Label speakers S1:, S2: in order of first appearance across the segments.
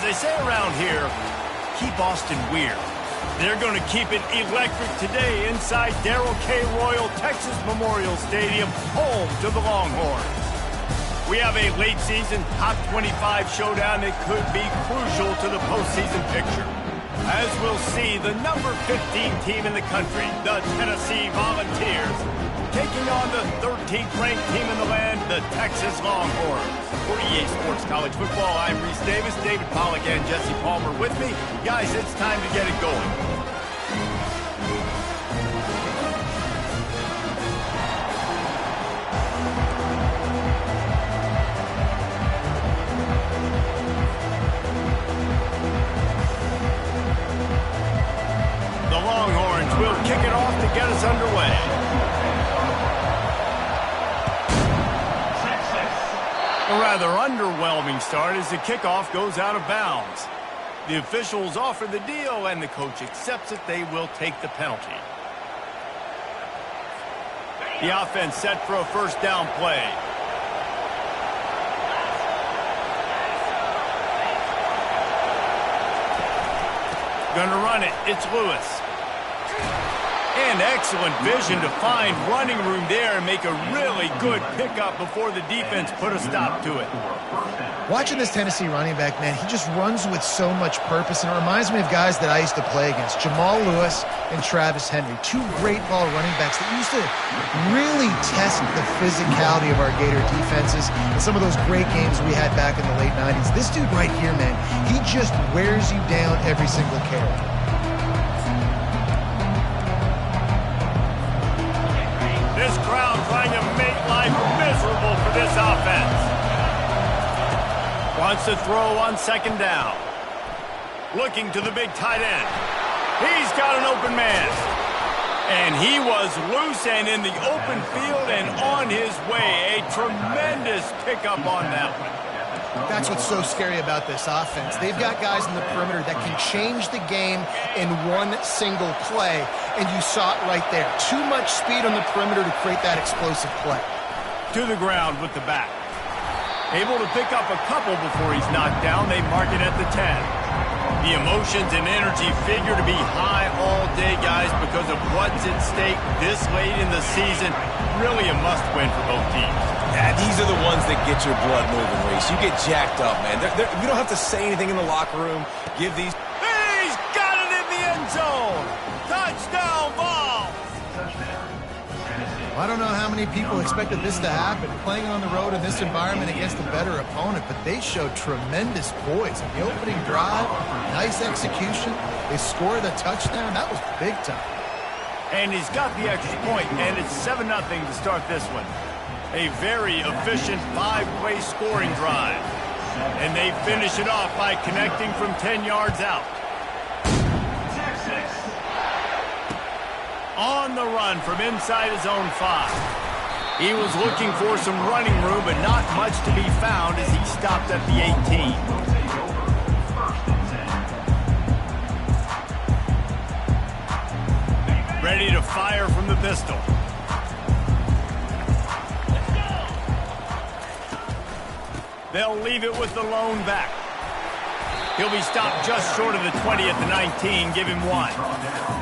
S1: they say around here, keep Austin weird. They're going to keep it electric today inside Darrell K. Royal Texas Memorial Stadium, home to the Longhorns. We have a late season top 25 showdown that could be crucial to the postseason picture. As we'll see, the number 15 team in the country, the Tennessee Volunteers, taking on the 13th ranked team in the land, the Texas Longhorns. For EA Sports College Football, I'm Reese Davis, David Pollack, and Jesse Palmer with me. Guys, it's time to get it going. The Longhorns will kick it off to get us underway. A rather underwhelming start as the kickoff goes out of bounds. The officials offer the deal, and the coach accepts it. They will take the penalty. The offense set for a first down play. Gonna run it. It's Lewis. And excellent vision to find running room there and make a really good pickup before the defense put a stop to it.
S2: Watching this Tennessee running back, man, he just runs with so much purpose, and it reminds me of guys that I used to play against, Jamal Lewis and Travis Henry, two great ball running backs that used to really test the physicality of our Gator defenses and some of those great games we had back in the late 90s. This dude right here, man, he just wears you down every single carry.
S1: This crowd trying to make life miserable for this offense. Wants to throw on second down. Looking to the big tight end. He's got an open man. And he was loose and in the open field and on his way. A tremendous pickup on that one.
S2: That's what's so scary about this offense. They've got guys in the perimeter that can change the game in one single play, and you saw it right there. Too much speed on the perimeter to create that explosive play.
S1: To the ground with the back. Able to pick up a couple before he's knocked down. They mark it at the 10. The emotions and energy figure to be high all day, guys, because of what's at stake this late in the season. Really a must-win for both teams.
S3: Yeah, these are the ones that get your blood moving, Reese. You get jacked up, man. You don't have to say anything in the locker room. Give these...
S1: He's got it in the end zone! Touchdown ball!
S2: I don't know how many people expected this to happen, playing on the road in this environment against a better opponent, but they showed tremendous poise. In the opening drive, nice execution. They scored a touchdown. That was big time.
S1: And he's got the extra point, and it's 7-0 to start this one. A very efficient 5-play scoring drive. And they finish it off by connecting from 10 yards out. On the run from inside his own 5. He was looking for some running room, but not much to be found as he stopped at the 18. Ready to fire from the pistol. They'll leave it with the lone back. He'll be stopped just short of the 20 at the 19, give him 1.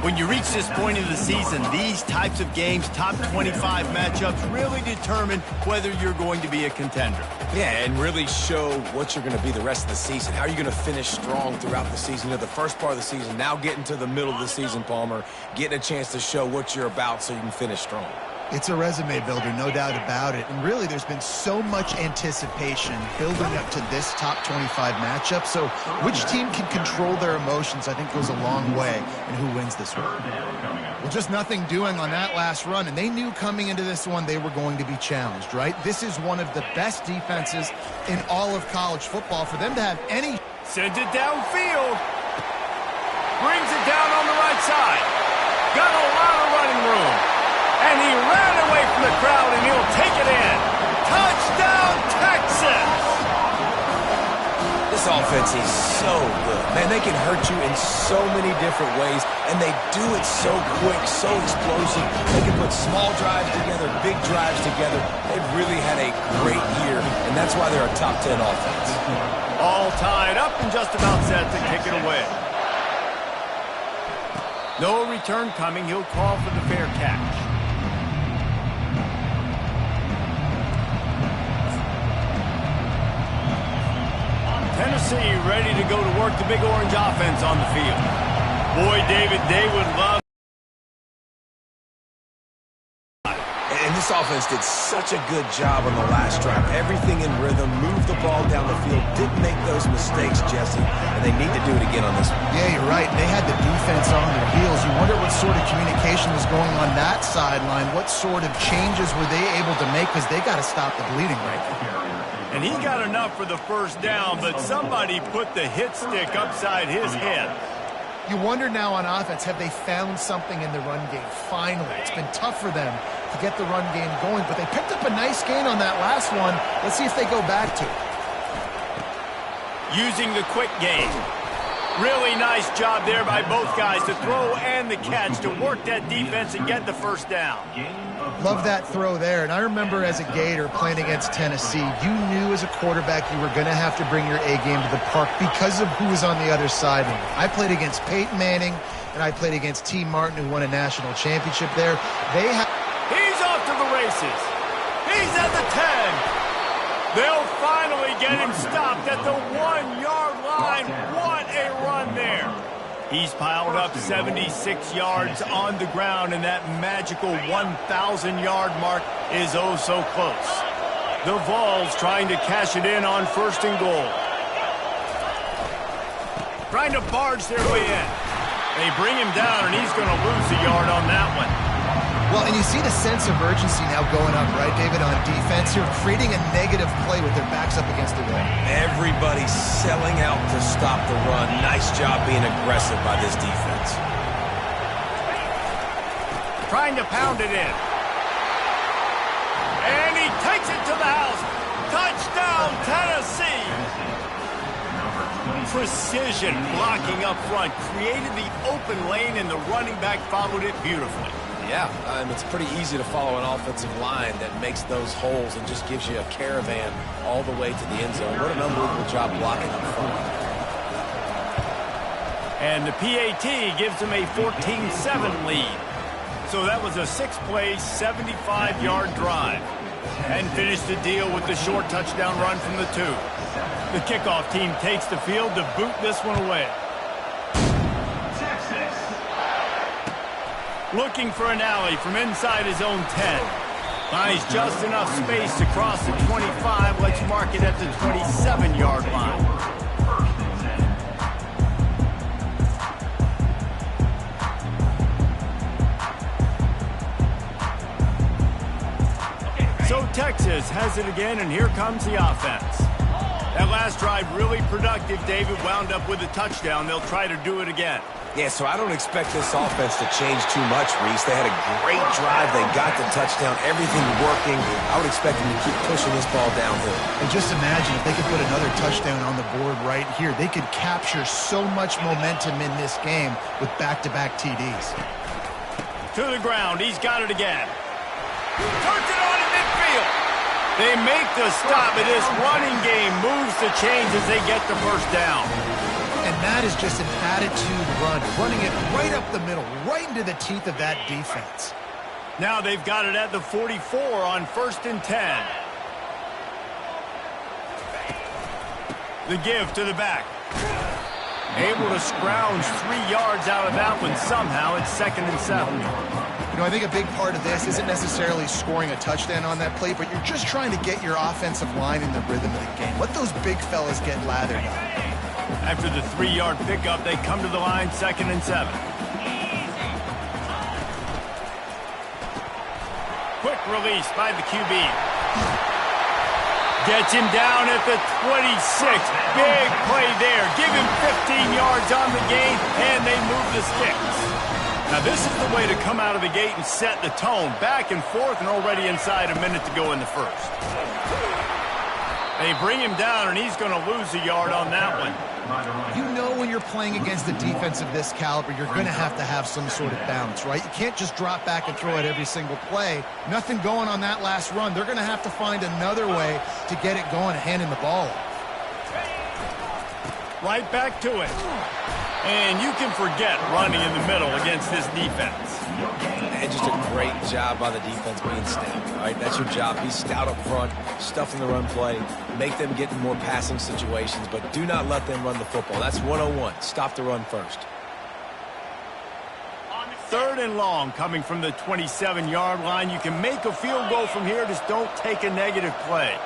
S1: When you reach this point in the season, these types of games, top 25 matchups, really determine whether you're going to be a contender.
S3: Yeah, and really show what you're going to be the rest of the season. How are you going to finish strong throughout the season? You know, the first part of the season, now getting to the middle of the season, Palmer, getting a chance to show what you're about so you can finish strong.
S2: It's a resume builder, no doubt about it. And really, there's been so much anticipation building up to this top 25 matchup. So which team can control their emotions, I think, goes a long way in who wins this one. Well, just nothing doing on that last run. And they knew coming into this one they were going to be challenged, right? This is one of the best defenses in all of college football. For them to have any...
S1: Sends it downfield. Brings it down on the right side. Got a lot of running room. And he ran away from the crowd, and he'll take it in. Touchdown, Texas!
S3: This offense is so good. Man, they can hurt you in so many different ways, and they do it so quick, so explosive. They can put small drives together, big drives together. They've really had a great year, and that's why they're a top 10 offense.
S1: All tied up and just about set to kick it away. No return coming. He'll call for the fair catch. Tennessee ready to go to work the Big Orange offense on the field. Boy, David, they would love.
S3: And this offense did such a good job on the last drive. Everything in rhythm, moved the ball down the field, didn't make those mistakes, Jesse, and they need to do it again on this one.
S2: Yeah, you're right. They had the defense on their heels. You wonder what sort of communication was going on that sideline. What sort of changes were they able to make, because they got to stop the bleeding right now.
S1: And he got enough for the first down, but somebody put the hit stick upside his head.
S2: You wonder now on offense, have they found something in the run game? Finally, it's been tough for them to get the run game going, but they picked up a nice gain on that last one. Let's see if they go back to it.
S1: Using the quick game. Really nice job there by both guys to throw and the catch to work that defense and get the first down.
S2: Love that throw there. And I remember as a Gator playing against Tennessee, you knew as a quarterback you were going to have to bring your A game to the park because of who was on the other side. I played against Peyton Manning, and I played against T. Martin, who won a national championship there.
S1: He's off to the races. He's at the 10. They'll finally get him stopped at the 1-yard line. What a run there. He's piled up 76 yards on the ground, and that magical 1,000-yard mark is oh so close. The Vols trying to cash it in on 1st and goal. Trying to barge their way in. They bring him down, and he's going to lose a yard on that one.
S2: Well, and you see the sense of urgency now going up, right, David, on defense here, creating a negative play with their backs up against the wall.
S3: Everybody's selling out to stop the run. Nice job being aggressive by this defense.
S1: Trying to pound it in. And he takes it to the house. Touchdown, Tennessee! Precision blocking up front, created the open lane, and the running back followed it beautifully.
S3: Yeah, it's pretty easy to follow an offensive line that makes those holes and just gives you a caravan all the way to the end zone. What an unbelievable job blocking up front.
S1: And the PAT gives them a 14-7 lead. So that was a 6-play, 75-yard drive. And finished the deal with the short touchdown run from the 2. The kickoff team takes the field to boot this one away. Looking for an alley from inside his own 10. Finds just enough space to cross the 25. Let's mark it at the 27-yard line. So Texas has it again, and here comes the offense. That last drive really productive. David wound up with a touchdown. They'll try to do it again.
S3: Yeah, so I don't expect this offense to change too much, Reese. They had a great drive. They got the touchdown. Everything working. I would expect them to keep pushing this ball downhill.
S2: And just imagine if they could put another touchdown on the board right here. They could capture so much momentum in this game with back-to-back TDs.
S1: To the ground. He's got it again. Turns it on in midfield. They make the stop, and this running game moves the chains as they get the first down.
S2: And that is just an attitude run, running it right up the middle, right into the teeth of that defense.
S1: Now they've got it at the 44 on 1st and 10. The give to the back. Able to scrounge 3 yards out of that one somehow. It's 2nd and 7.
S2: You know, I think a big part of this isn't necessarily scoring a touchdown on that play, but you're just trying to get your offensive line in the rhythm of the game. Let those big fellas get lathered up.
S1: After the 3-yard pickup, they come to the line, 2nd and 7. Quick release by the QB. Gets him down at the 26. Big play there. Give him 15 yards on the gain, and they move the sticks. Now, this is the way to come out of the gate and set the tone. Back and forth, and already inside a minute to go in the first. They bring him down, and he's going to lose a yard on that one.
S2: You know when you're playing against a defense of this caliber, you're going to have some sort of balance, right? You can't just drop back and throw it every single play. Nothing going on that last run. They're going to have to find another way to get it going and handing the ball off.
S1: right back to it. And you can forget running in the middle against this defense.
S3: And just a great job by the defense being stout, all right? That's your job. Be stout up front, stuff in the run play, make them get in more passing situations, but do not let them run the football. That's 101. Stop the run first.
S1: 3rd and long coming from the 27-yard line. You can make a field goal from here. Just don't take a negative play.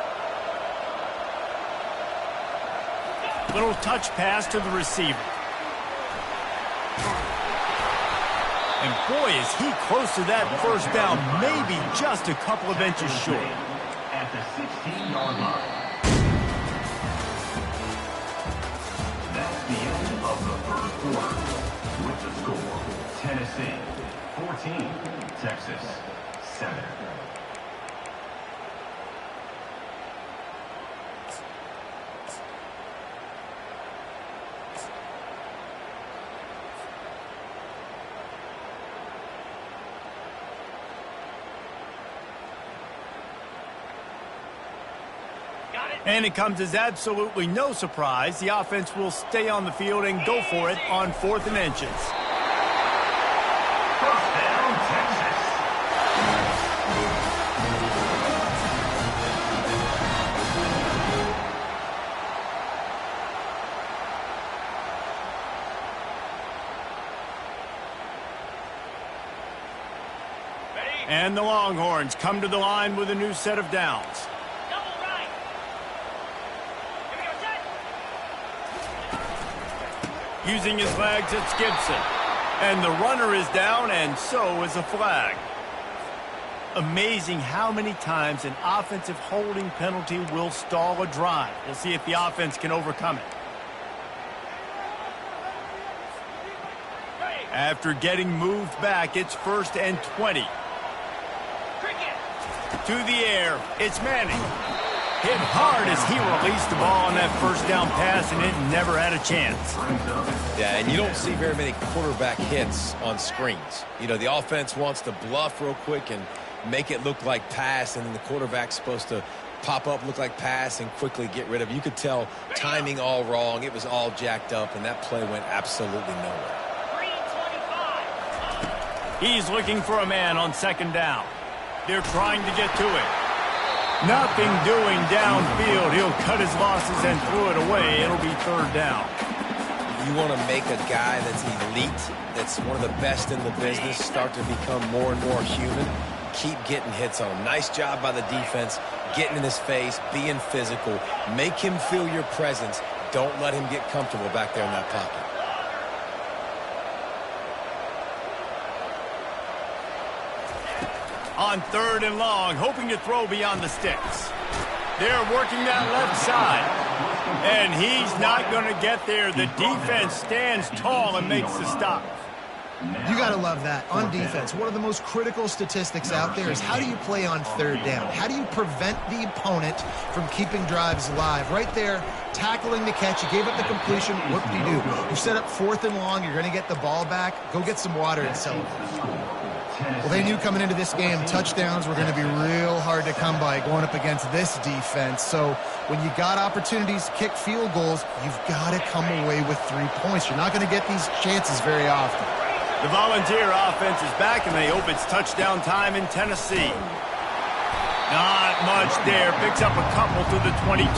S1: Little touch pass to the receiver. And boy, is he close to that first down, maybe just a couple of inches short.
S4: At the 16-yard line. That's the end of the first quarter. With the score, Tennessee 14, Texas 7.
S1: And it comes as absolutely no surprise. The offense will stay on the field and go for it on 4th and inches.
S4: First down, Texas.
S1: And the Longhorns come to the line with a new set of downs. Using his legs, it's Gibson. And the runner is down, and so is a flag. Amazing how many times an offensive holding penalty will stall a drive. We'll see if the offense can overcome it. After getting moved back, it's 1st and 20. To the air, it's Manning. Hit hard as he released the ball on that first down pass, and it never had a chance.
S3: Yeah, and you don't see very many quarterback hits on screens. You know, the offense wants to bluff real quick and make it look like pass, and then the quarterback's supposed to pop up, look like pass, and quickly get rid of it. You could tell timing all wrong. It was all jacked up, and that play went absolutely nowhere.
S1: He's looking for a man on 2nd down. They're trying to get to it. Nothing doing downfield. He'll cut his losses and throw it away. It'll be 3rd down.
S3: You want to make a guy that's elite, that's one of the best in the business, start to become more and more human. Keep getting hits on him. Nice job by the defense, getting in his face, being physical. Make him feel your presence. Don't let him get comfortable back there in that pocket.
S1: On 3rd and long, hoping to throw beyond the sticks. They're working that left side. And he's not going to get there. The defense stands tall and makes the stop.
S2: You got to love that. On defense, one of the most critical statistics out there is how do you play on 3rd down? How do you prevent the opponent from keeping drives alive? Right there, tackling the catch. You gave up the completion. What do? You set up 4th and long. You're going to get the ball back. Go get some water and celebrate. Well, they knew coming into this game, touchdowns were going to be real hard to come by going up against this defense. So when you got opportunities to kick field goals, you've got to come away with 3 points. You're not going to get these chances very often.
S1: The Volunteer offense is back, and they hope it's touchdown time in Tennessee. Not much there. Picks up a couple to the 22.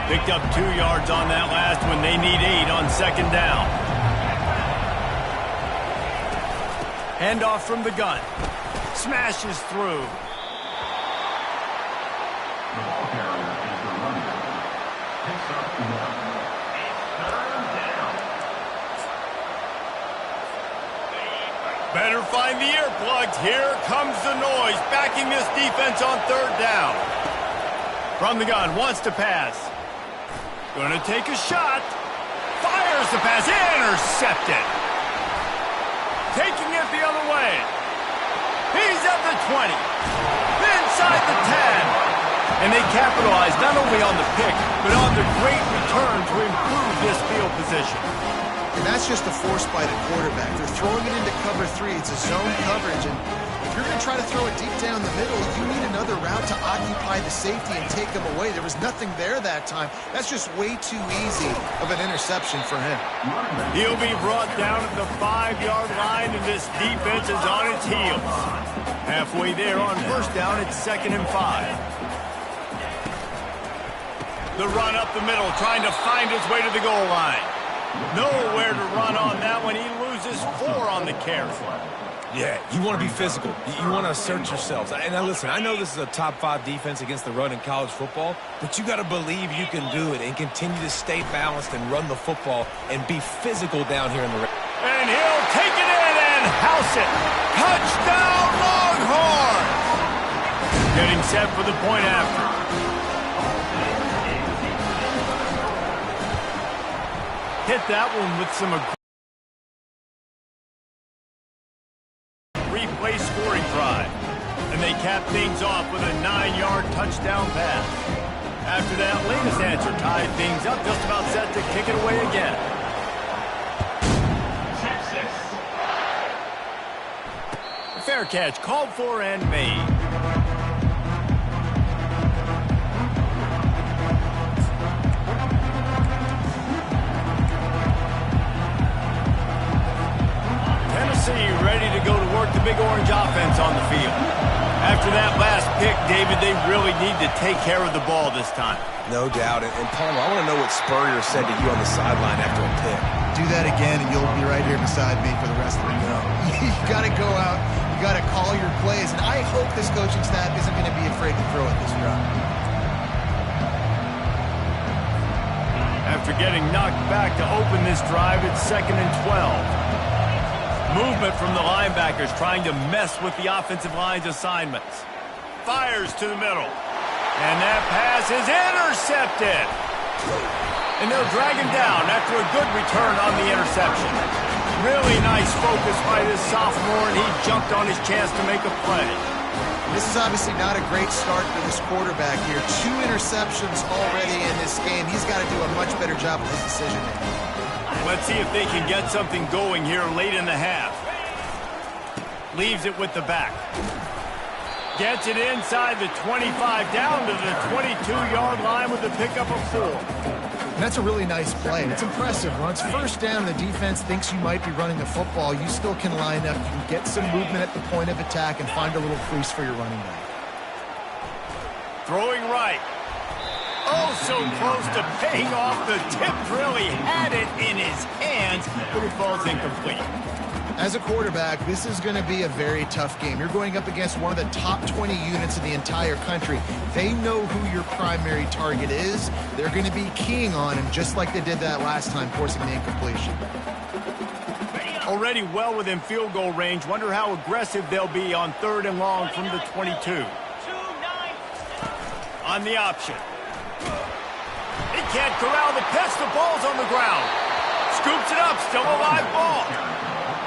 S1: Picked up 2 yards on that last one. They need 8 on 2nd down. Handoff from the gun. Smashes through.
S4: The ball carrier is the running back. Picks up 1. It's 3rd down.
S1: Better find the earplugs. Here comes the noise. Backing this defense on 3rd down. From the gun. Wants to pass. Going to take a shot. Fires the pass. Intercepted. Taking it the other way. He's at the 20. Inside the 10. And they capitalize not only on the pick, but on the great return to improve this field position.
S2: And that's just a force by the quarterback. They're throwing it into cover 3. It's a zone coverage, and if you're going to try to throw it deep down the middle, you need another route to occupy the safety and take him away. There was nothing there that time. That's just way too easy of an interception for him.
S1: He'll be brought down at the 5-yard line, and this defense is on its heels. Halfway there on first down, it's 2nd and 5. The run up the middle, trying to find his way to the goal line. Nowhere to run on that one. He loses 4 on the carry.
S3: Yeah, you want to be physical. You want to assert yourselves. And now listen, I know this is a top 5 defense against the run in college football, but you got to believe you can do it and continue to stay balanced and run the football and be physical down here in the red.
S1: And he'll take it in and house it. Touchdown, Longhorns! Getting set for the point after. Hit that one with some replay scoring drive. And they cap things off with a 9-yard touchdown pass. After that latest answer tied things up, just about set to kick it away again. A fair catch called for and made. Ready to go to work the Big Orange offense on the field. After that last pick, David, they really need to take care of the ball this time.
S3: No doubt. And Palmer, I want to know what Spurrier said to you on the sideline after a pick.
S2: Do that again, and you'll be right here beside me for the rest of the game. You got to go out. You got to call your plays. And I hope this coaching staff isn't going to be afraid to throw at this drive.
S1: After getting knocked back to open this drive, it's 2nd and 12. Movement from the linebackers trying to mess with the offensive line's assignments. Fires to the middle. And that pass is intercepted. And they'll drag him down after a good return on the interception. Really nice focus by this sophomore, and he jumped on his chance to make a play.
S2: This is obviously not a great start for this quarterback here. 2 interceptions already in this game. He's got to do a much better job of his decision-making.
S1: Let's see if they can get something going here late in the half. Leaves it with the back. Gets it inside the 25, down to the 22-yard line with a pickup of 4.
S2: And that's a really nice play. And it's impressive. Once first down, the defense thinks you might be running the football. You still can line up. You can get some movement at the point of attack and find a little crease for your running back.
S1: Throwing right. Oh, so close to paying off. The tip really had it in his hands, but it falls incomplete.
S2: As a quarterback, this is going to be a very tough game. You're going up against one of the top 20 units in the entire country. They know who your primary target is. They're going to be keying on him, just like they did that last time, forcing the incompletion.
S1: Already well within field goal range. Wonder how aggressive they'll be on 3rd and long from the 22. On the option. He can't corral the pitch. The ball's on the ground. Scoops it up. Still a live ball.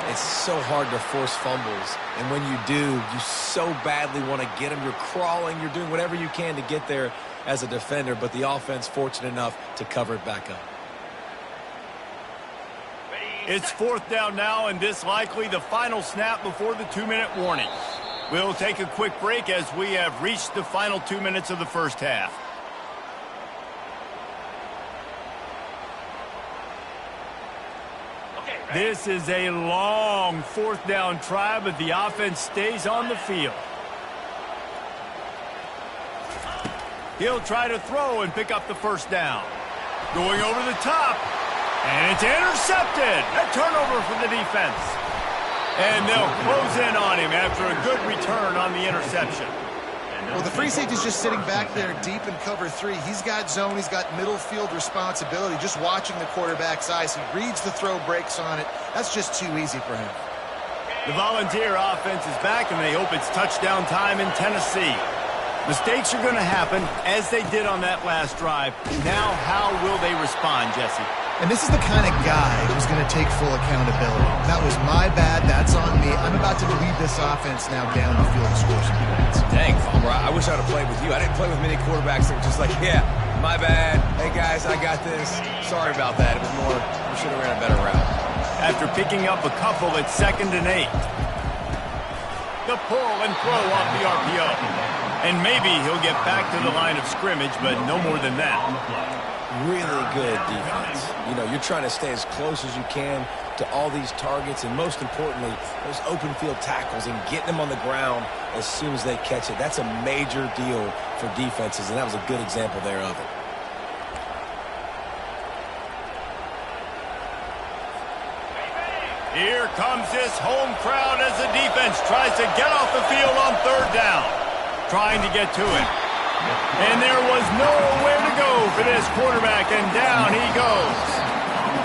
S3: It's so hard to force fumbles. And when you do, you so badly want to get them. You're crawling. You're doing whatever you can to get there as a defender. But the offense fortunate enough to cover it back up.
S1: It's 4th down now, and this likely the final snap before the 2-minute warning. We'll take a quick break as we have reached the final 2 minutes of the first half. This is a long 4th down try, but the offense stays on the field. He'll try to throw and pick up the first down. Going over the top, and it's intercepted. A turnover for the defense. And they'll close in on him after a good return on the interception.
S2: Well, the free safety's just sitting back there deep in cover 3. He's got zone. He's got middle field responsibility. Just watching the quarterback's eyes. He reads the throw, breaks on it. That's just too easy for him.
S1: The Volunteer offense is back, and they hope it's touchdown time in Tennessee. Mistakes are going to happen, as they did on that last drive. Now, how will they respond, Jesse?
S2: And this is the kind of guy who's going to take full accountability. That was my bad. That's on me. I'm about to lead this offense now down the field and score some points.
S3: Dang, Palmer, I wish I would have played with you. I didn't play with many quarterbacks that were just like, yeah, my bad. Hey, guys, I got this. Sorry about that. It was more, we should have ran a better route.
S1: After picking up a couple, it's 2nd and 8. the pull and throw off the RPO. And maybe he'll get back to the line of scrimmage, but no more than that.
S3: Really good defense. You know, you're trying to stay as close as you can to all these targets, and most importantly, those open field tackles and getting them on the ground as soon as they catch it. That's a major deal for defenses, and that was a good example there of it.
S1: Here comes this home crowd as the defense tries to get off the field on third down. Trying to get to it. And there was nowhere to go for this quarterback, and down he goes.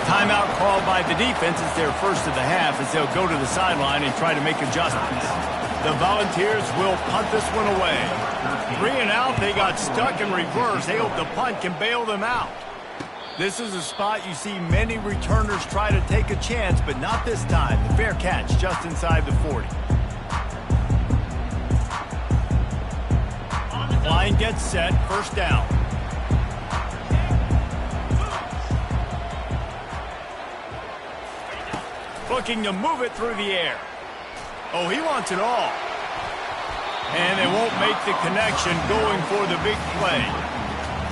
S1: Timeout called by the defense is their first of the half as they'll go to the sideline and try to make adjustments. The Volunteers will punt this one away. 3 and out, they got stuck in reverse. They hope the punt can bail them out. This is a spot you see many returners try to take a chance, but not this time. The fair catch just inside the 40. Line gets set, first down. Looking to move it through the air. Oh, he wants it all. And they won't make the connection going for the big play.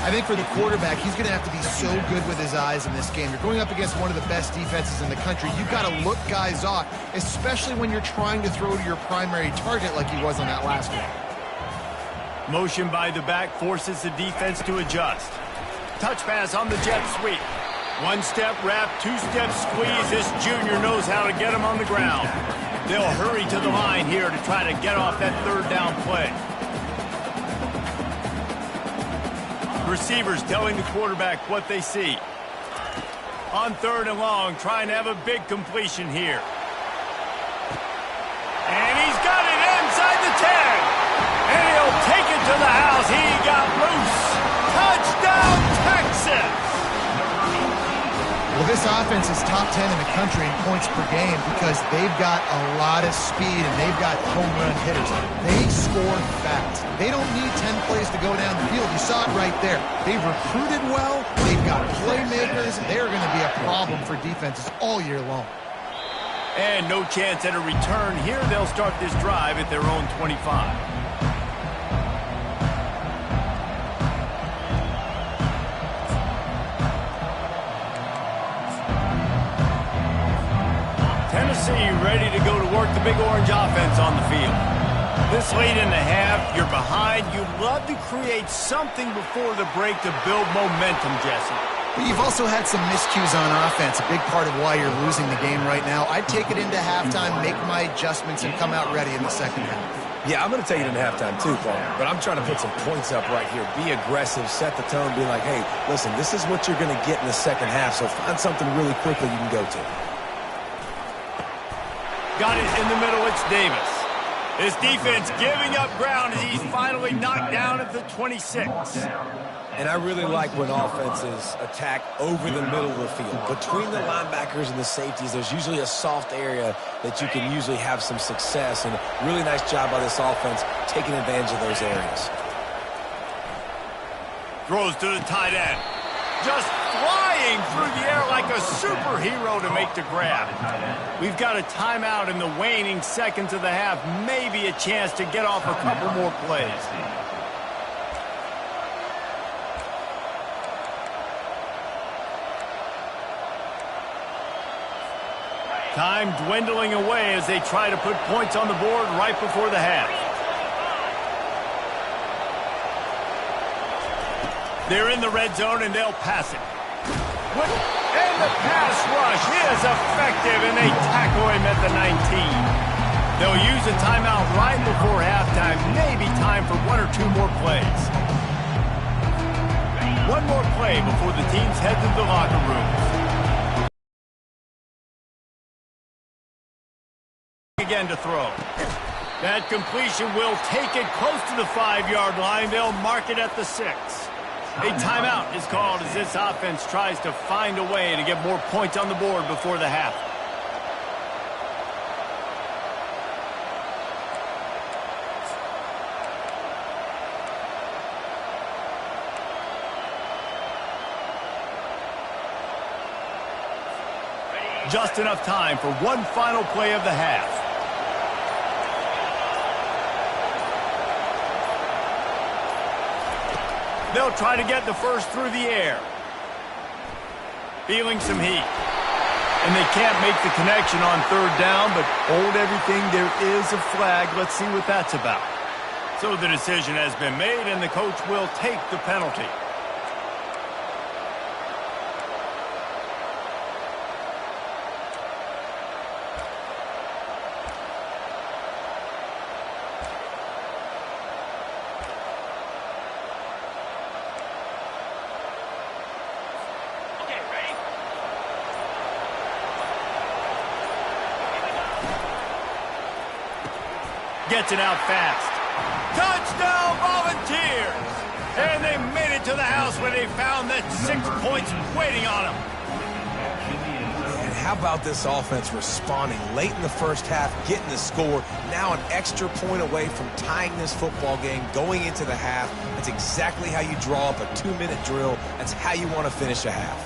S2: I think for the quarterback, he's going to have to be so good with his eyes in this game. You're going up against one of the best defenses in the country. You've got to look guys off, especially when you're trying to throw to your primary target like he was on that last one.
S1: Motion by the back forces the defense to adjust. Touch pass on the jet sweep. One step wrap, 2-step squeeze. This junior knows how to get him on the ground. They'll hurry to the line here to try to get off that third down play. Receivers telling the quarterback what they see. On third and long, trying to have a big completion here. And he's got it inside the 10. And he'll take it to the house. He got loose. Touchdown, Texas!
S2: Well, this offense is top 10 in the country in points per game because they've got a lot of speed and they've got home run hitters. They score fast. They don't need 10 plays to go down the field. You saw it right there. They've recruited well. They've got playmakers. They're going to be a problem for defenses all year long.
S1: And no chance at a return here. They'll start this drive at their own 25. Tennessee ready to go to work the Big Orange offense on the field. This late in the half, you're behind. You love to create something before the break to build momentum, Jesse.
S2: But you've also had some miscues on offense, a big part of why you're losing the game right now. I'd take it into halftime, make my adjustments, and come out ready in the second half.
S3: Yeah, I'm going to take it into halftime too, Paul. But I'm trying to put some points up right here. Be aggressive, set the tone, be like, hey, listen, this is what you're going to get in the second half, so find something really quickly you can go to.
S1: Got it in the middle, it's Davis. His defense giving up ground as he's finally knocked down at the 26.
S3: And I really like when offenses attack over the middle of the field. Between the linebackers and the safeties, there's usually a soft area that you can usually have some success. And a really nice job by this offense taking advantage of those areas.
S1: Throws to the tight end. Just flying through the air like a superhero to make the grab. We've got a timeout in the waning seconds of the half. Maybe a chance to get off a couple more plays. Time dwindling away as they try to put points on the board right before the half. They're in the red zone, and they'll pass it. And the pass rush is effective, and they tackle him at the 19. They'll use a timeout right before halftime. Maybe time for 1 or 2 more plays. One more play before the teams head to the locker rooms. Again to throw. That completion will take it close to the 5-yard line. They'll mark it at the 6. A timeout is called as this offense tries to find a way to get more points on the board before the half. Just enough time for one final play of the half. They'll try to get the first through the air. Feeling some heat. And they can't make the connection on third down, but hold everything. There is a flag. Let's see what that's about. So the decision has been made, and the coach will take the penalty. Gets it out fast. Touchdown, Volunteers! And they made it to the house where they found that 6 points waiting on them.
S3: And how about this offense responding late in the first half, getting the score, now an extra point away from tying this football game, going into the half. That's exactly how you draw up a 2-minute drill. That's how you want to finish a half.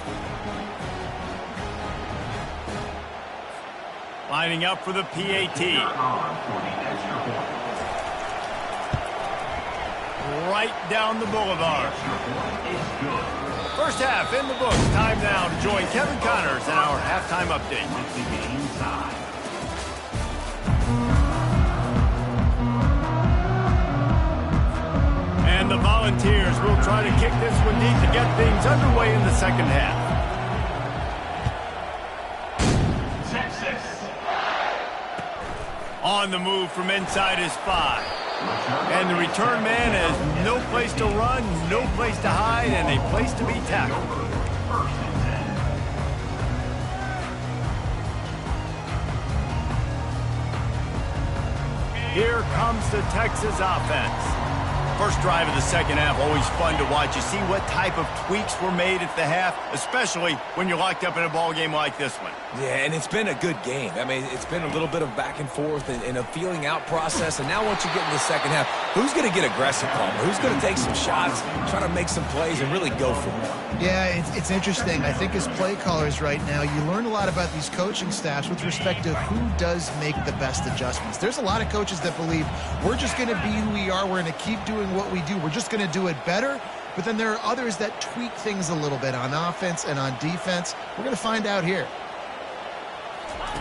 S1: Lining up for the PAT. Right down the boulevard. First half in the books. Time now to join Kevin Connors in our halftime update. And the Volunteers will try to kick this one deep to get things underway in the second half. On the move from inside his 5. And the return man has no place to run, no place to hide, and a place to be tackled. Here comes the Texas offense. First drive of the second half, always fun to watch. You see what type of tweaks were made at the half, especially when you're locked up in a ball game like this one.
S3: Yeah, and it's been a good game. I mean, it's been a little bit of back and forth and a feeling out process. And now once you get into the second half, who's going to get aggressive, Palmer? Who's going to take some shots, try to make some plays, and really go for it?
S2: Yeah, it's interesting. I think as play callers right now, you learn a lot about these coaching staffs with respect to who does make the best adjustments. There's a lot of coaches that believe we're just going to be who we are. We're going to keep doing what we do. We're just going to do it better. But then there are others that tweak things a little bit on offense and on defense. We're going to find out here.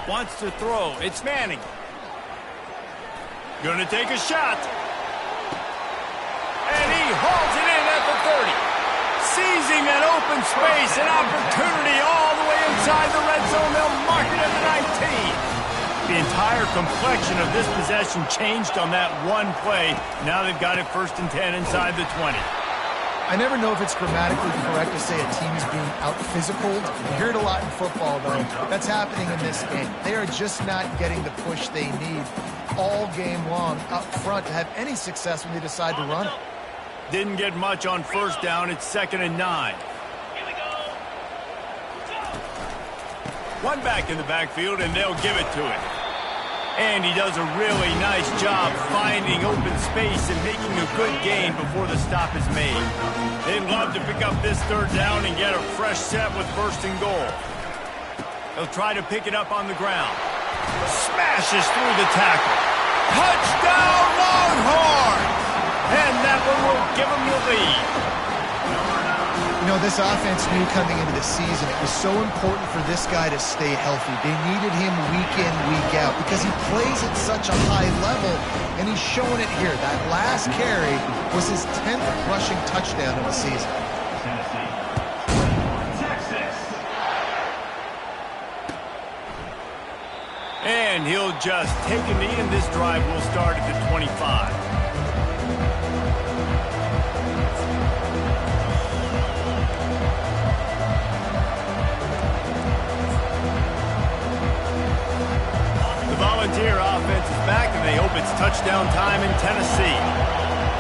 S1: Wants to throw. It's Manning. Going to take a shot. And he hauls it in at the 30. Seizing that open space, an opportunity all the way inside the red zone. They'll mark it at the 19. The entire complexion of this possession changed on that one play. Now they've got it 1st and 10 inside the 20.
S2: I never know if it's grammatically correct to say a team is being out-physicaled. You hear it a lot in football, though. That's happening in this game. They are just not getting the push they need all game long up front to have any success when they decide to run it.
S1: Didn't get much on first down. It's 2nd and 9. One back in the backfield, and they'll give it to him. And he does a really nice job finding open space and making a good gain before the stop is made. They'd love to pick up this 3rd down and get a fresh set with 1st and goal. He'll try to pick it up on the ground. Smashes through the tackle. Touchdown, Longhorns! And that one will give him the lead.
S2: You know, this offense knew coming into the season it was so important for this guy to stay healthy. They needed him week in, week out because he plays at such a high level, and he's showing it here. That last carry was his 10th rushing touchdown of the season.
S1: And he'll just take a knee, and this drive will start at the 25. Volunteer offense is back, and they hope it's touchdown time in Tennessee.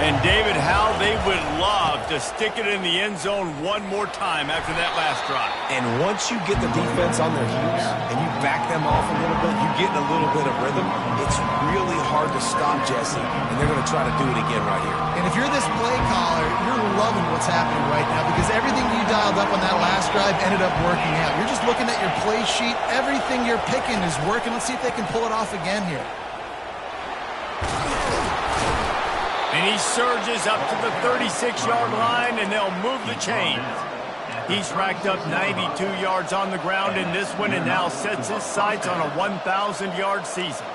S1: And David, how they would love to stick it in the end zone one more time after that last drive.
S3: And once you get the defense on their heels and you back them off a little bit, you get in a little bit of rhythm, it's really hard to stop Jesse, and they're going to try to do it again right here.
S2: And if you're this play caller, you're loving what's happening right now because everything you dialed up on that last drive ended up working out. You're just looking at your play sheet. Everything you're picking is working. Let's see if they can pull it off again here.
S1: And he surges up to the 36-yard line, and they'll move the chains. He's racked up 92 yards on the ground in this one and now sets his sights on a 1,000-yard season.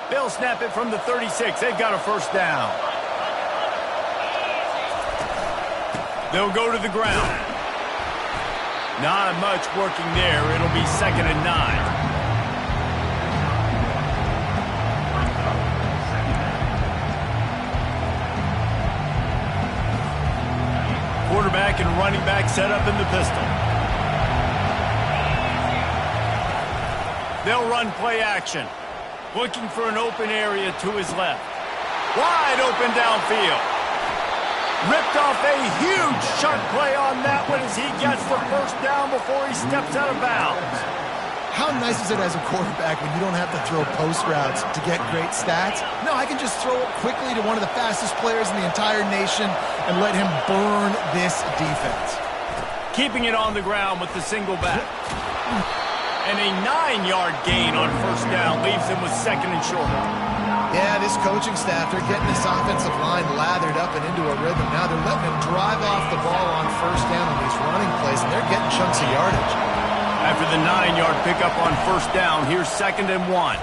S1: They'll snap it from the 36. They've got a first down. They'll go to the ground. Not much working there. It'll be 2nd and 9. Quarterback and running back set up in the pistol. They'll run play action. Looking for an open area to his left. Wide open downfield. Ripped off a huge sharp play on that one as he gets the first down before he steps out of bounds.
S2: How nice is it as a quarterback when you don't have to throw post routes to get great stats? No, I can just throw it quickly to one of the fastest players in the entire nation and let him burn this defense.
S1: Keeping it on the ground with the single back. And a 9-yard gain on first down leaves him with 2nd and short.
S2: Yeah, this coaching staff, they're getting this offensive line lathered up and into a rhythm. Now they're letting him drive off the ball on first down on these running plays, and they're getting chunks of yardage.
S1: After the 9-yard pickup on first down, here's 2nd and 1.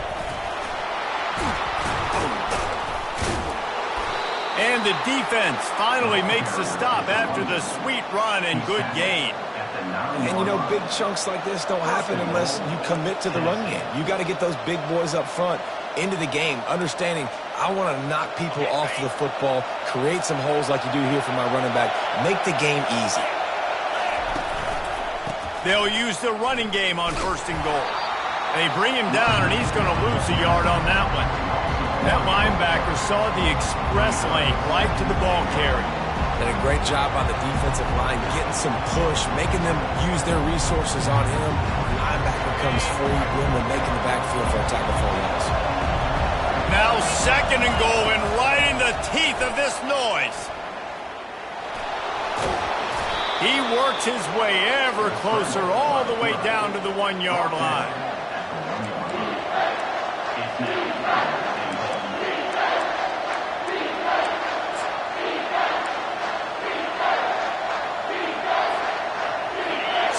S1: And the defense finally makes the stop after the sweet run and good gain.
S3: And, you know, big chunks like this don't happen unless you commit to the run game. You got to get those big boys up front into the game, understanding I want to knock people off the football, create some holes like you do here for my running back, make the game easy.
S1: They'll use the running game on 1st and goal. They bring him down, and he's going to lose a yard on that one. That linebacker saw the express lane right to the ball carrier.
S3: Did a great job on the defensive line, getting some push, making them use their resources on him. The linebacker comes free, boom, and making the backfield for a tackle for a loss.
S1: Now 2nd and goal, and right in the teeth of this noise. He works his way ever closer all the way down to the 1-yard line.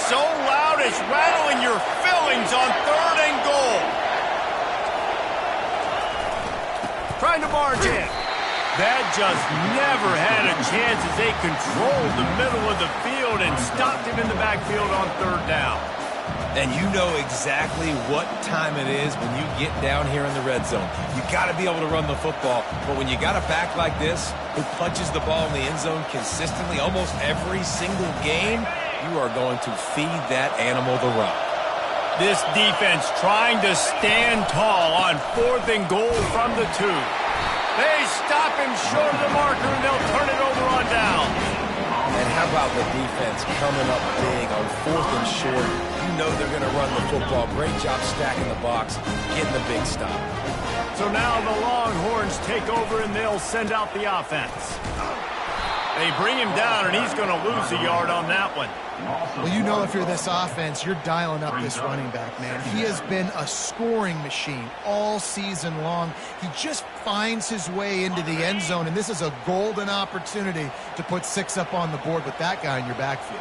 S1: So loud it's rattling your fillings on 3rd and goal. Trying to barge in. That just never had a chance as they controlled the middle of the field and stopped him in the backfield on 3rd down.
S3: And you know exactly what time it is when you get down here in the red zone. You got to be able to run the football. But when you got a back like this who punches the ball in the end zone consistently almost every single game, you are going to feed that animal the rock.
S1: This defense trying to stand tall on 4th and goal from the 2. They stop him short of the marker, and they'll turn it over on down.
S3: And how about the defense coming up big on 4th and short? You know they're going to run the football. Great job stacking the box, getting the big stop.
S1: So now the Longhorns take over, and they'll send out the offense. They bring him down, and he's going to lose a yard on that one.
S2: Well, you know if you're this offense, you're dialing up this running back, man. He has been a scoring machine all season long. He just finds his way into the end zone, and this is a golden opportunity to put 6 up on the board with that guy in your backfield.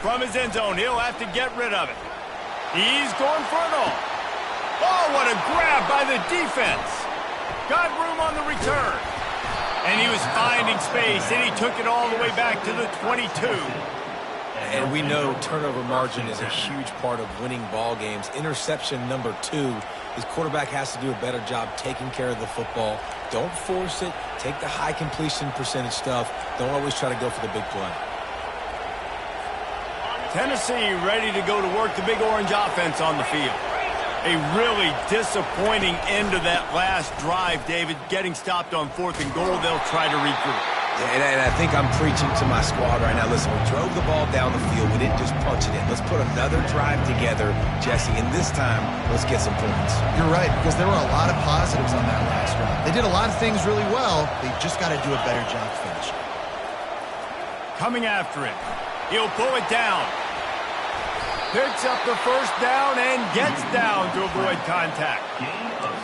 S1: From his end zone, he'll have to get rid of it. He's going for it all. Oh, what a grab by the defense. Got room on the return. And he was finding space, and he took it all the way back to the 22.
S3: And we know turnover margin is a huge part of winning ball games. Interception number 2. His quarterback has to do a better job taking care of the football. Don't force it. Take the high completion percentage stuff. Don't always try to go for the big play.
S1: Tennessee ready to go to work the Big Orange offense on the field. A really disappointing end to that last drive, David. Getting stopped on 4th and goal, they'll try to regroup.
S3: And I think I'm preaching to my squad right now. Listen, we drove the ball down the field. We didn't just punch it in. Let's put another drive together, Jesse, and this time, let's get some points.
S2: You're right, because there were a lot of positives on that last drive. They did a lot of things really well. They just got to do a better job finishing.
S1: Coming after it. He'll pull it down. Picks up the first down and gets down to avoid contact.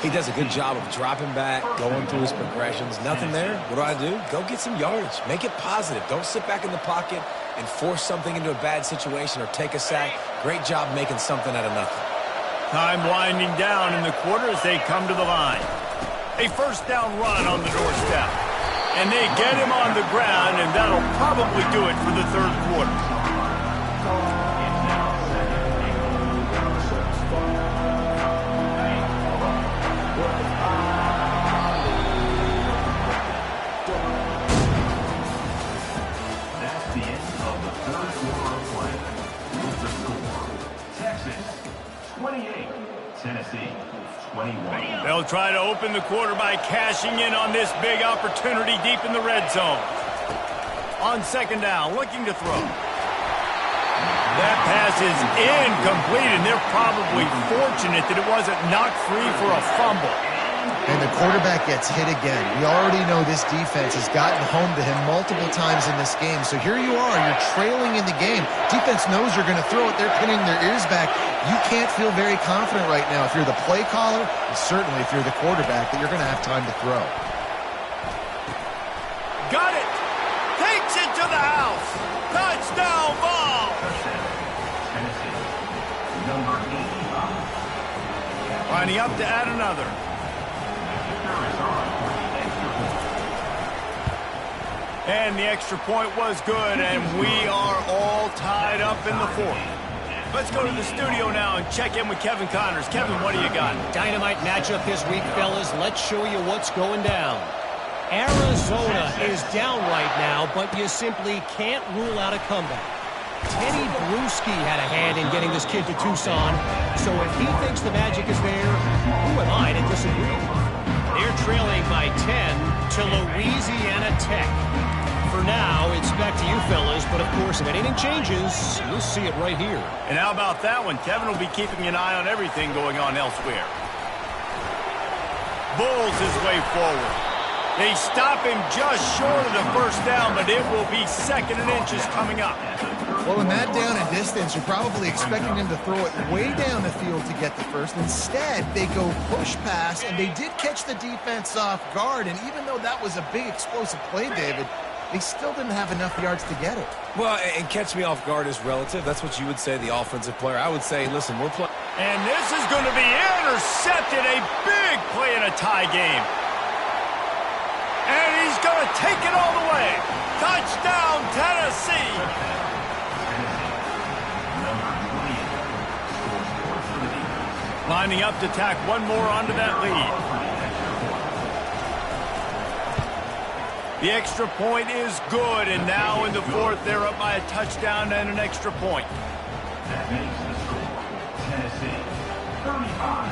S3: He does a good job of dropping back, going through his progressions. Nothing there. What do? Go get some yardage. Make it positive. Don't sit back in the pocket and force something into a bad situation or take a sack. Great job making something out of nothing.
S1: Time winding down in the quarter as they come to the line. A first down run on the doorstep. And they get him on the ground, and that'll probably do it for the third quarter.
S4: Tennessee, 21.
S1: They'll try to open the quarter by cashing in on this big opportunity deep in the red zone. On second down, looking to throw. That pass is incomplete, and they're probably fortunate that it wasn't knocked free for a fumble.
S2: And the quarterback gets hit again. We already know this defense has gotten home to him multiple times in this game. So here you are, you're trailing in the game. Defense knows you're going to throw it. They're pinning their ears back. You can't feel very confident right now if you're the play caller, and certainly if you're the quarterback, that you're going to have time to throw.
S1: Got it! Takes it to the house! Touchdown ball!
S4: Tennessee, number 85.
S1: Lining up to add another. And the extra point was good, and we are all tied up in the fourth. Let's go to the studio now and check in with Kevin Connors. Kevin, what do you got?
S5: Dynamite matchup this week, fellas. Let's show you what's going down. Arizona is down right now, but you simply can't rule out a comeback. Teddy Bruschi had a hand in getting this kid to Tucson, so if he thinks the magic is there, who am I to disagree? They're trailing by 10 to Louisiana Tech. For now, it's back to you fellas, but of course, if anything changes, you'll see it right here.
S1: And how about that one? Kevin will be keeping an eye on everything going on elsewhere. Bulls his way forward. They stop him just short of the first down, but it will be second and inches coming up.
S2: Well, in that down and distance, you're probably expecting him to throw it way down the field to get the first. Instead, they go push pass, and they did catch the defense off guard. And even though that was a big explosive play, David, they still didn't have enough yards to get it.
S3: Well, and catch me off guard is relative. That's what you would say, the offensive player. I would say, listen, we're playing.
S1: And this is going to be intercepted. A big play in a tie game. And he's going to take it all the way. Touchdown, Tennessee. Lining up to tack one more onto that lead. The extra point is good, and now in the fourth, they're up by a touchdown and an extra point.
S4: That makes the score Tennessee 35.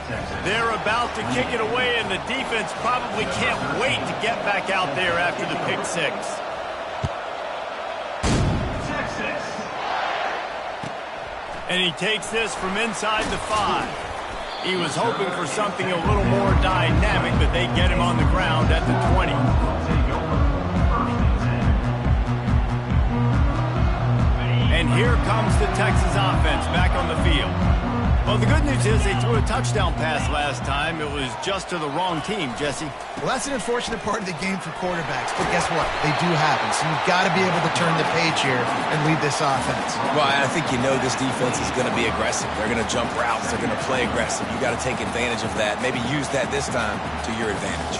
S4: Texas.
S1: They're about to kick it away, and the defense probably can't wait to get back out there after the pick six.
S4: Texas.
S1: And he takes this from inside the 5. He was hoping for something a little more dynamic, but they get him on the ground at the 20. And here comes the Texas offense back on the field. Well, the good news is they threw a touchdown pass last time. It was just to the wrong team, Jesse.
S2: Well, that's an unfortunate part of the game for quarterbacks, but guess what? They do happen, so you've got to be able to turn the page here and lead this offense.
S3: Well, I think you know this defense is going to be aggressive. They're going to jump routes. They're going to play aggressive. You got to take advantage of that. Maybe use that this time to your advantage.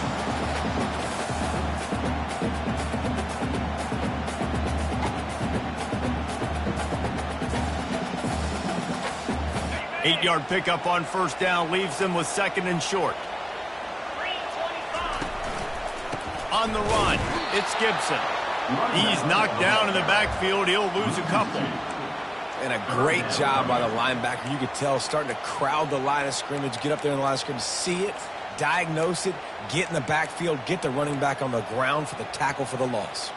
S1: Eight-yard pickup on first down leaves them with second and short. On the run, it's Gibson. He's knocked down in the backfield. He'll lose a couple.
S3: And a great job by the linebacker. You could tell starting to crowd the line of scrimmage, get up there in the line of scrimmage, see it, diagnose it, get in the backfield, get the running back on the ground for the tackle for the loss.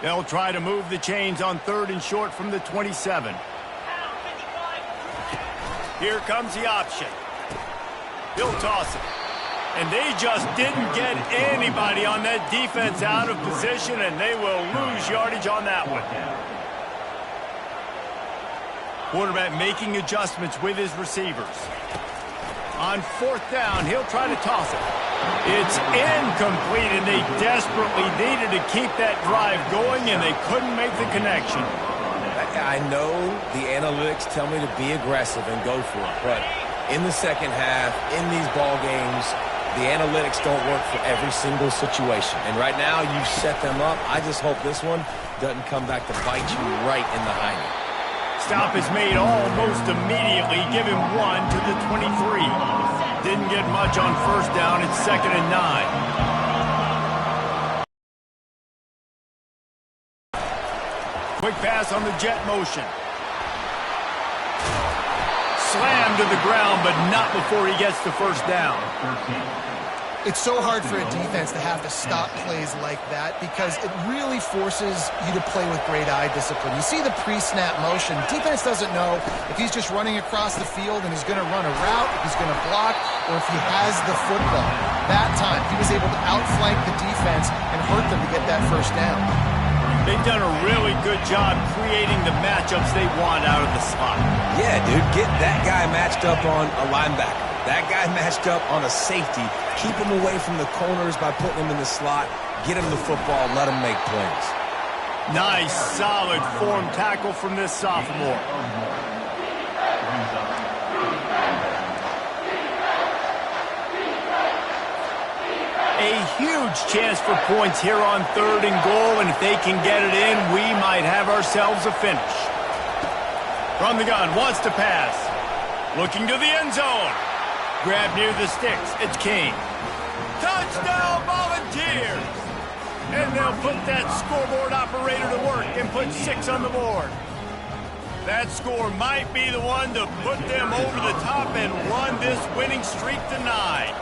S1: They'll try to move the chains on 3rd and short from the 27. Here comes the option. He'll toss it. And they just didn't get anybody on that defense out of position, and they will lose yardage on that one. Quarterback making adjustments with his receivers. On 4th down, he'll try to toss it. It's incomplete, and they desperately needed to keep that drive going, and they couldn't make the connection.
S3: I know the analytics tell me to be aggressive and go for it, but in the second half, in these ball games, the analytics don't work for every single situation. And right now, you've set them up. I just hope this one doesn't come back to bite you right in the hiney.
S1: Stop is made almost immediately. Give him 1 to the 23. Didn't get much on 1st down. It's 2nd and 9. Quick pass on the jet motion. Slammed to the ground, but not before he gets to 1st down.
S2: It's so hard for a defense to have to stop plays like that because it really forces you to play with great eye discipline. You see the pre-snap motion. Defense doesn't know if he's just running across the field and he's going to run a route, if he's going to block, or if he has the football. That time, he was able to outflank the defense and hurt them to get that 1st down.
S1: They've done a really good job creating the matchups they want out of the slot.
S3: Yeah, dude, get that guy matched up on a linebacker. That guy matched up on a safety. Keep him away from the corners by putting him in the slot. Get him the football. Let him make plays.
S1: Nice, solid form tackle from this sophomore. A huge chance for points here on 3rd and goal, and if they can get it in, we might have ourselves a finish. From the gun, wants to pass. Looking to the end zone. Grab near the sticks. It's King. Touchdown, Volunteers! And they'll put that scoreboard operator to work and put 6 on the board. That score might be the one to put them over the top and run this winning streak to 9.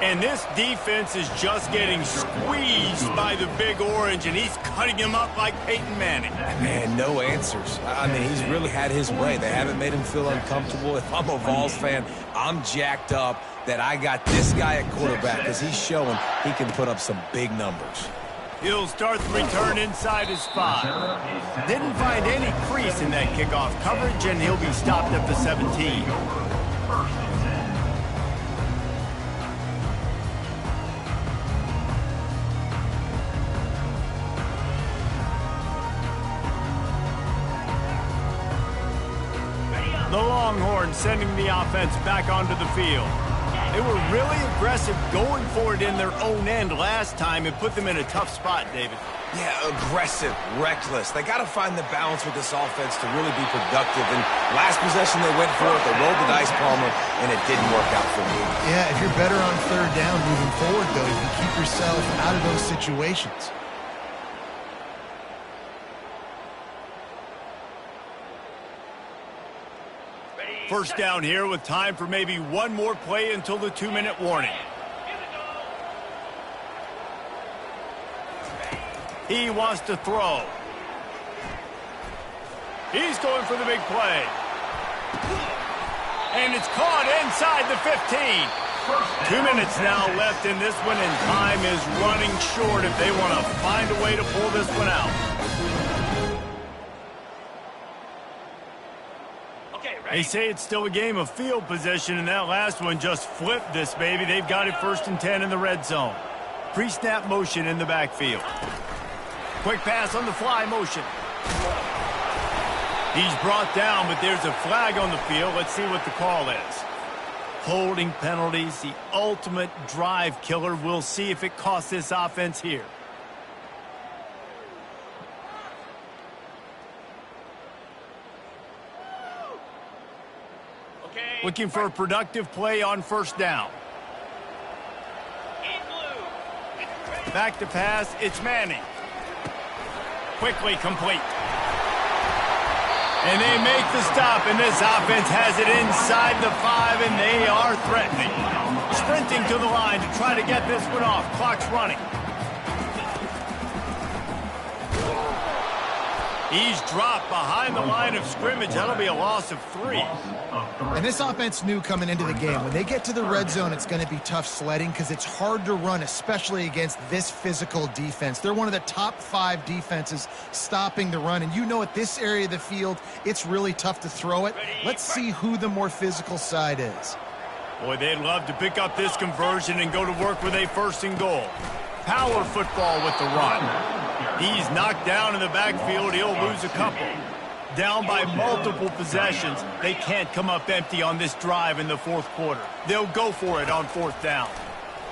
S1: And this defense is just getting squeezed by the Big Orange, and he's cutting him up like Peyton Manning.
S3: Man, no answers. I mean, he's really had his way. They haven't made him feel uncomfortable. If I'm a Vols fan, I'm jacked up that I got this guy at quarterback because he's showing he can put up some big numbers.
S1: He'll start the return inside his spot. Didn't find any crease in that kickoff coverage, and he'll be stopped at the 17. The Longhorns sending the offense back onto the field. They were really aggressive going for it in their own end last time and put them in a tough spot, David.
S3: Yeah, aggressive, reckless. They got to find the balance with this offense to really be productive. And last possession they went for it, they rolled the dice, Palmer, and it didn't work out for me.
S2: Yeah, if you're better on 3rd down moving forward, though, you can keep yourself out of those situations.
S1: First down here with time for maybe one more play until the 2-minute warning. He wants to throw. He's going for the big play. And it's caught inside the 15. 2 minutes now left in this one, and time is running short if they want to find a way to pull this one out. They say it's still a game of field position, and that last one just flipped this baby. They've got it 1st and 10 in the red zone. Pre-snap motion in the backfield. Quick pass on the fly motion. He's brought down, but there's a flag on the field. Let's see what the call is. Holding penalties, the ultimate drive killer. We'll see if it costs this offense here. Looking for a productive play on 1st down. Back to pass, it's Manning. Quickly complete. And they make the stop, and this offense has it inside the 5, and they are threatening. Sprinting to the line to try to get this one off. Clock's running. He's dropped behind the line of scrimmage. That'll be a loss of 3.
S2: And this offense knew coming into the game, when they get to the red zone, it's going to be tough sledding because it's hard to run, especially against this physical defense. They're one of the top 5 defenses stopping the run. And you know at this area of the field, it's really tough to throw it. Let's see who the more physical side is.
S1: Boy, they'd love to pick up this conversion and go to work with a 1st and goal. Power football with the run. He's knocked down in the backfield. He'll lose a couple. Down by multiple possessions. They can't come up empty on this drive in the 4th quarter. They'll go for it on 4th down.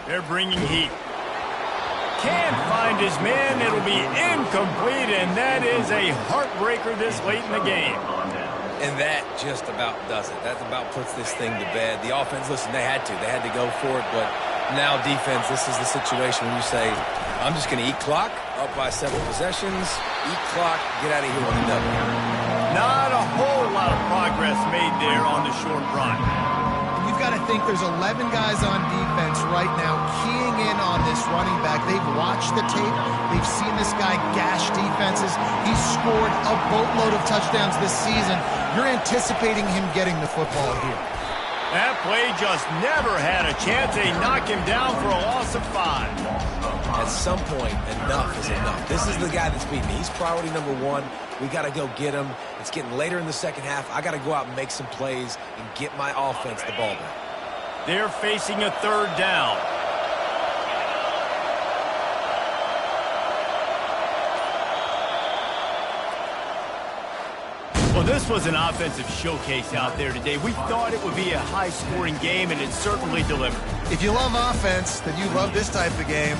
S1: They're bringing heat. Can't find his man. It'll be incomplete, and that is a heartbreaker this late in the game.
S3: And that just about does it. That about puts this thing to bed. The offense, listen, they had to go for it, but now defense, this is the situation when you say, I'm just going to eat clock, up by several possessions, eat clock, get out of here with a W.
S1: Not a whole lot of progress made there on the short run.
S2: You've got to think there's 11 guys on defense right now keying in on this running back. They've watched the tape. They've seen this guy gash defenses. He's scored a boatload of touchdowns this season. You're anticipating him getting the football here.
S1: That play just never had a chance. They knock him down for a loss of 5.
S3: At some point, enough is enough. This is the guy that's beating me. He's priority number 1. We got to go get him. It's getting later in the second half. I got to go out and make some plays and get my offense the ball back.
S1: They're facing a 3rd down. Well, this was an offensive showcase out there today. We thought it would be a high-scoring game, and it certainly delivered.
S2: If you love offense, then you love this type of game.